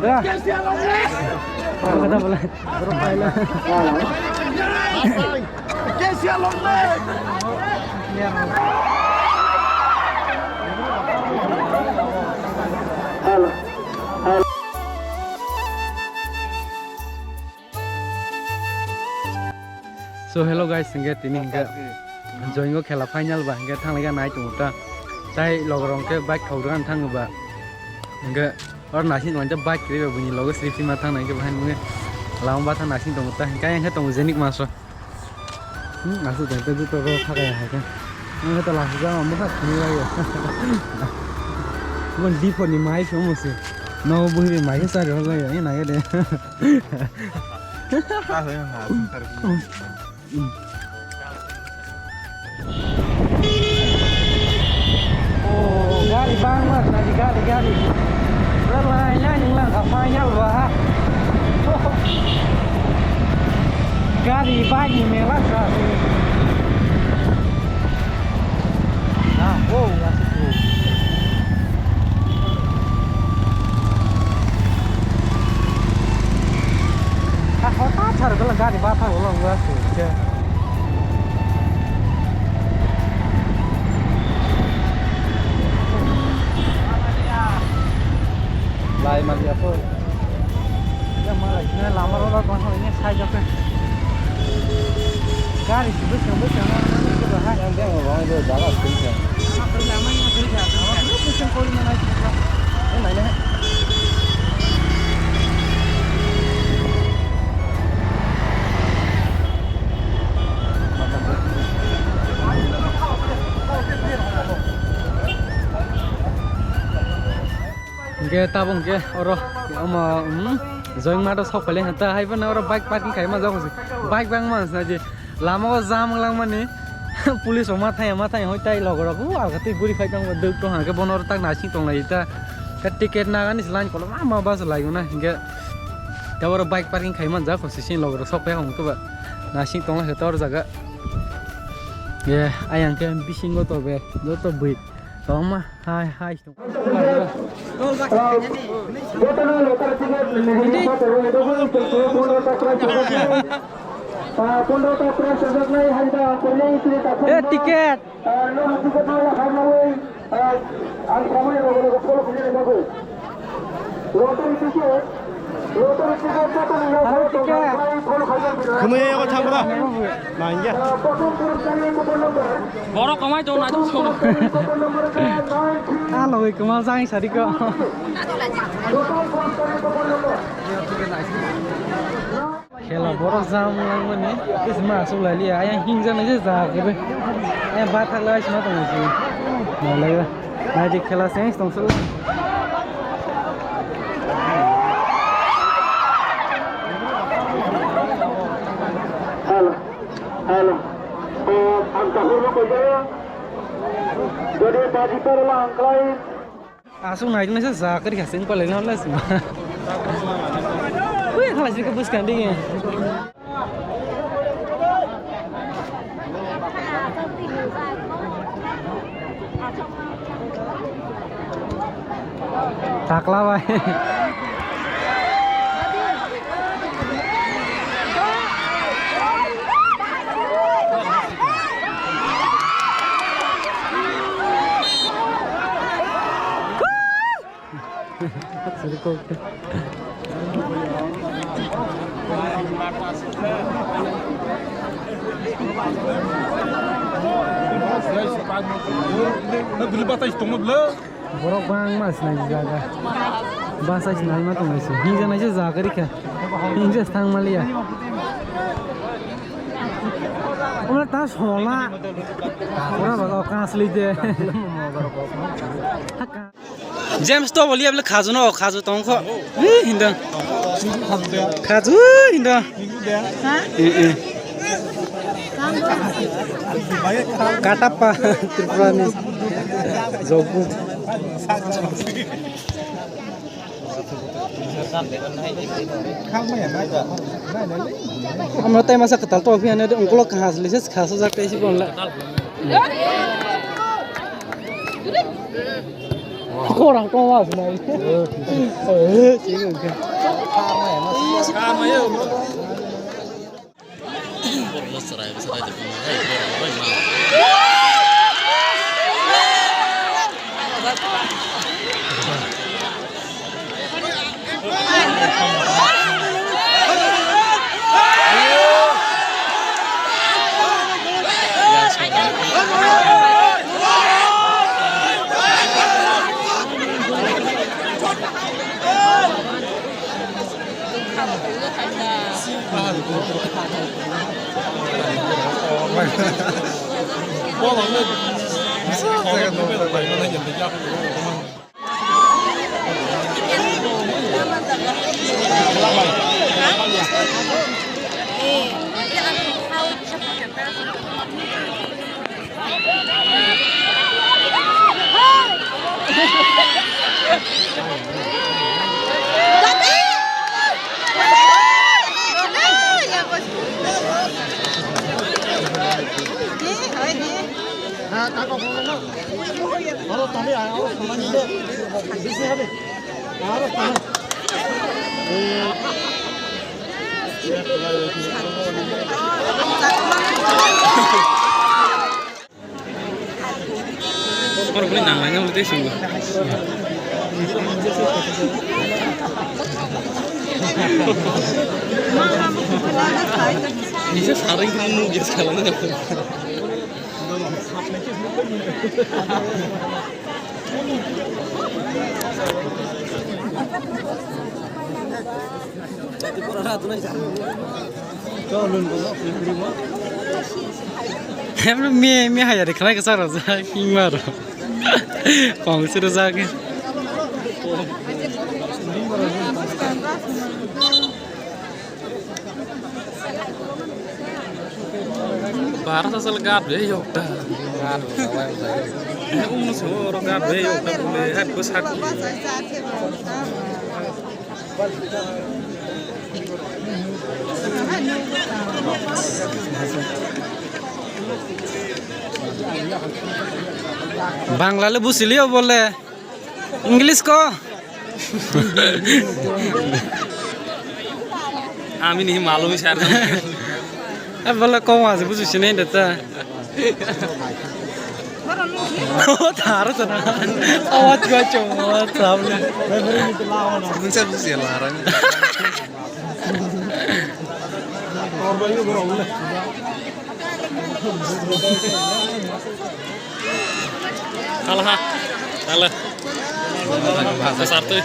Dah. Kata boleh. Berapa lah? Kesia lomba. So hello guys, hingga ini hingga join go khela final ba hingga thang lega nai chumuta tai logrong ke bike khauran thang ba hingga or nasin wanja bike kre ba buni logo safety ma thang nai ke bahan munge laung ba thang nasin chumuta hingga yang ke tong jenik maso asu tong te to ro phaga ya kan munge to la ja ma kha thni la yo mon di pho ni mai so mo se no bu ri mai sa ro la yo na ke de Ha ho ha. Oh, gari banget, nanti gari. Relanya yang lang kapanya wah. Gari bagi merah kasi. Nah, wow, asik tuh. Ah, kota cara kalau gari batang ulang gua sih. Lai mà đẹp hơn. Nhưng mà lại nghe làm nó còn hơi nhé sai cho cái. Cái thì bước nó cái là hai em đang ngồi rồi giá là tính tiền. Tôi làm anh tính tiền. Nó cứ xem coi như này. Cái này này. Cái ta bông cái oro mà rồi mà đó sọc phải ta hay vẫn oro bike parking khai mà đâu gì bike bang mà sao chứ làm mà jam lang mà nè police mà thay hỏi tay log rồi cũng à cái buri khai trong được trong hàng cái bonor tắc nasi trong này ta cái ticket na cái này kalau mà bas lại cái cái cái oro bike parking khai mà ra có xin log rồi sọc phải không các bạn nasi trong này cái jaga yeah ayang cái bising có to về nó to bự Toma, hai. Tiket. 그모에 이거 참고라. 나 이제. Borok kamai cho nai cho. À lôi kemal sang sari ko. Khela borok jam lang mane isma asul lali ayang hingja na je ja ke be. Ayang ba thak lai sma tong ji. Na laga. Na je khela seng tong su. Halo. Angka huruf aja. Jadi tadi perulang lain. Asung naik nasi zakar ya sing paling nol sih. Wih, kalau sih kebus kandingnya. Taklah wah. Serikot. Beli batas tunggu dulu. Borok bang mas naik jaga. Bahasa Islam mah tuh sih. Hingga aja zakari kan. Hingga stang malia. Orang tahu sekolah. Orang bakal kasih deh. James to boleh ambil khaju tongko. Hinda. Khaju hinda. Kata apa? Tripura ni. Zogu. Amra tay masa ketal to apian ada ungkulo khas lises khas zakte isi bonla. orang kau mas nai. Cium ke. Kama ya. Serai tu Orang boleh namanya mulai sungguh. Bisa saring kamu gitu sekarang nggak? Hem mi hayal dikhla ke sara za kimar. Kong sir za ke. Barat asal gad be yokta. Unus orang gad be yokta boleh hat besar. Bangla ले बुझलियो बोले English को आमी नहीं मालूम शायद अब बोले कौन आज बुझिस नहीं देता थारो तो ना आवाज का चोट सामने मुझसे बुझिया ला रहा है और भाई को बोलो Kalah ha. Kalah. Bahasa satu.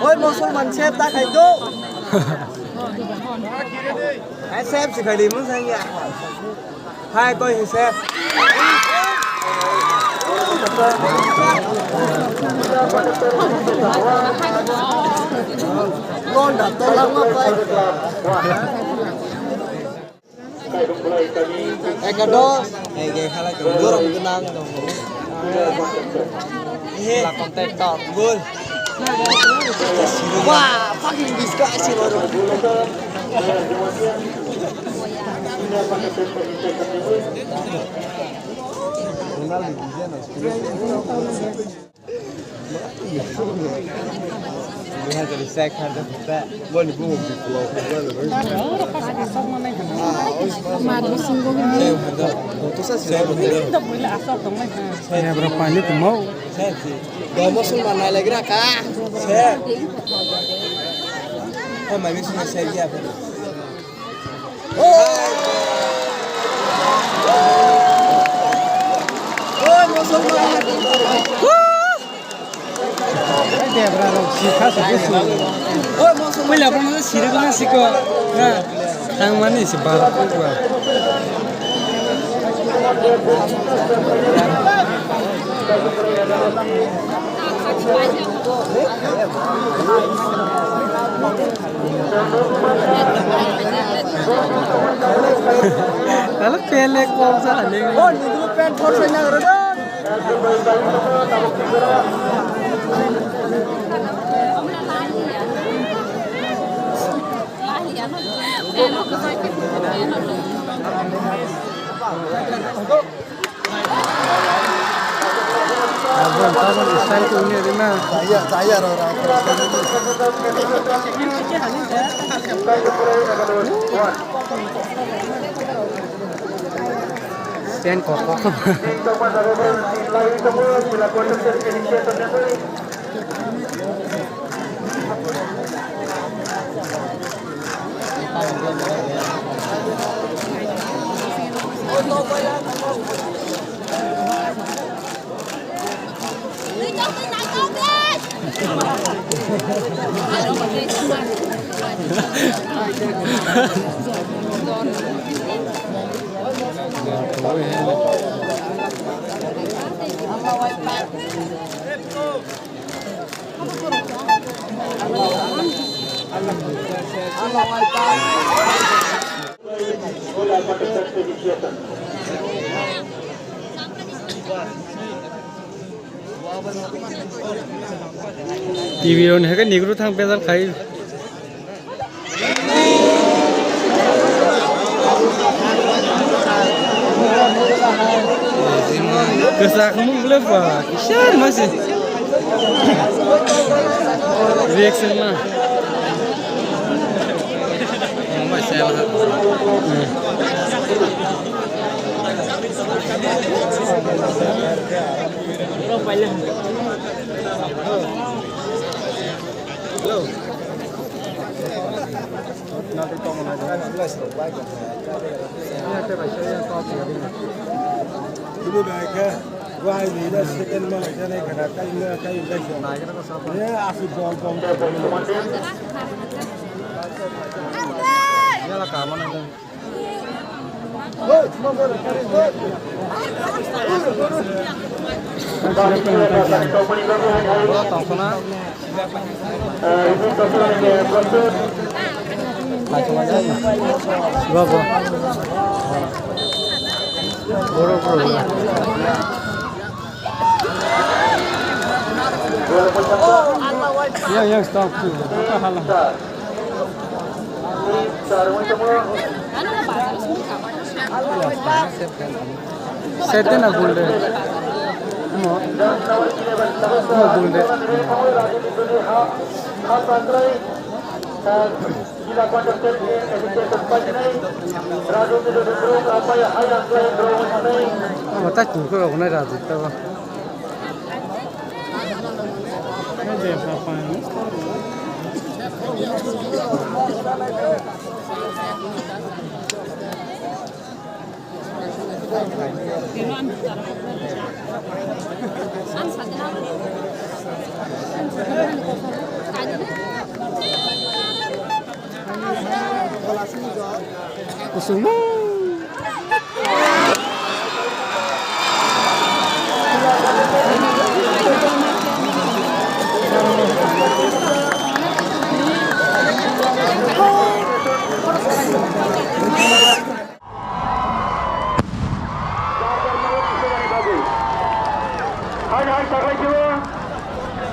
Ôi Musulman xem ta khai đô. Hãy xem sự khởi điểm muốn sang nhà. Hai coi thì xem. Con đã tôi lắm ngọc đây. Ekado, kayak kalau dorong genang dong. Lah konten top, bul. Wah, fucking disgusting orang. Lihat dari sek ada kita. Boleh buat di pulau. Saya berapa ini tuh mau? Saya sih. Gak mau sulman naik lagi kah? Saya. Oh, mami sudah saya apa? Oh, mau sulman. Dia berada di kasar itu. Oh, mau sulman. Boleh apa namanya sih? Dengan sih kok. Nah, tang mana sih barat itu? Kalau pelek kok sana. Oh, ni dulu pen force nya gara. Abang, tabung style tu ni ada na. Saya orang. Pen kok. TV on है क्या निगरू थांग पे दल खाई kesak kamu belum pak kisah masih reaction mah masih Dulu mereka wah ini dah second mana jadi kerana kayu lagi. Ya asyik bom. Ya lah kaman ada. Oh, cuma boleh cari. Tahu sana. Macam mana? Bawa. Boro. Ya, stop tu. Apa halah? Set na golde. Mo golde. Gila kontestan education pajnai raju tu dulu apa ya ayam lain drone mana mata tu ko guna raju tu ada apa ni Kusumo.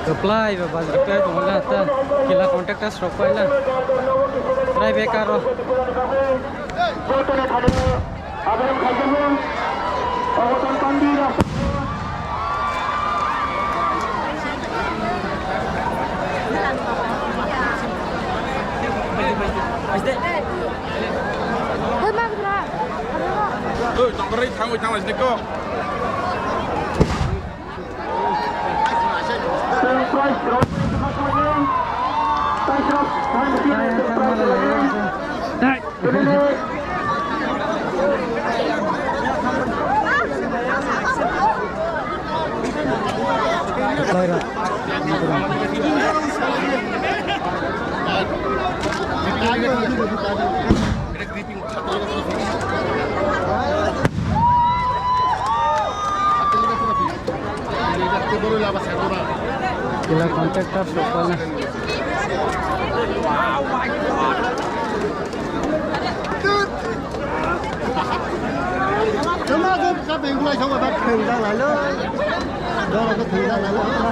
Reply bapak reply tu mana ta kila contact us reply lah try bekar tangkari thang lagi ni ko. Gila contact us, Chúng nó cứ các bạn quay xong rồi bắt thử ra lại đó. Đó là cái thử ra lại đó.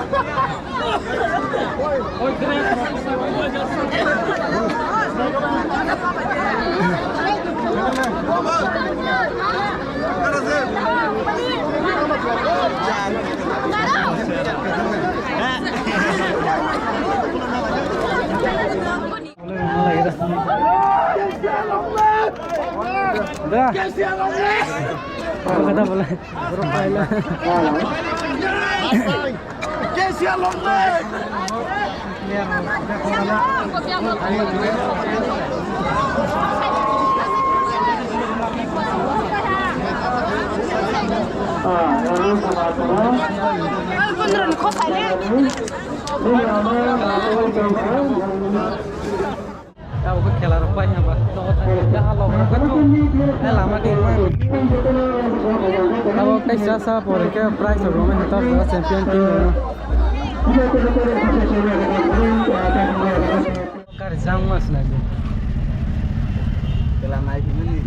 Dah. Apa kata boleh? Berapa lah? Kesia Longman. Tahu ke kelar apa yang apa? Dah Allah berkat tu. Lama di mana? Tahu ke siapa boleh ke prize sebelum kita champion team. Kar jam mas lagi. Kelar naik ini.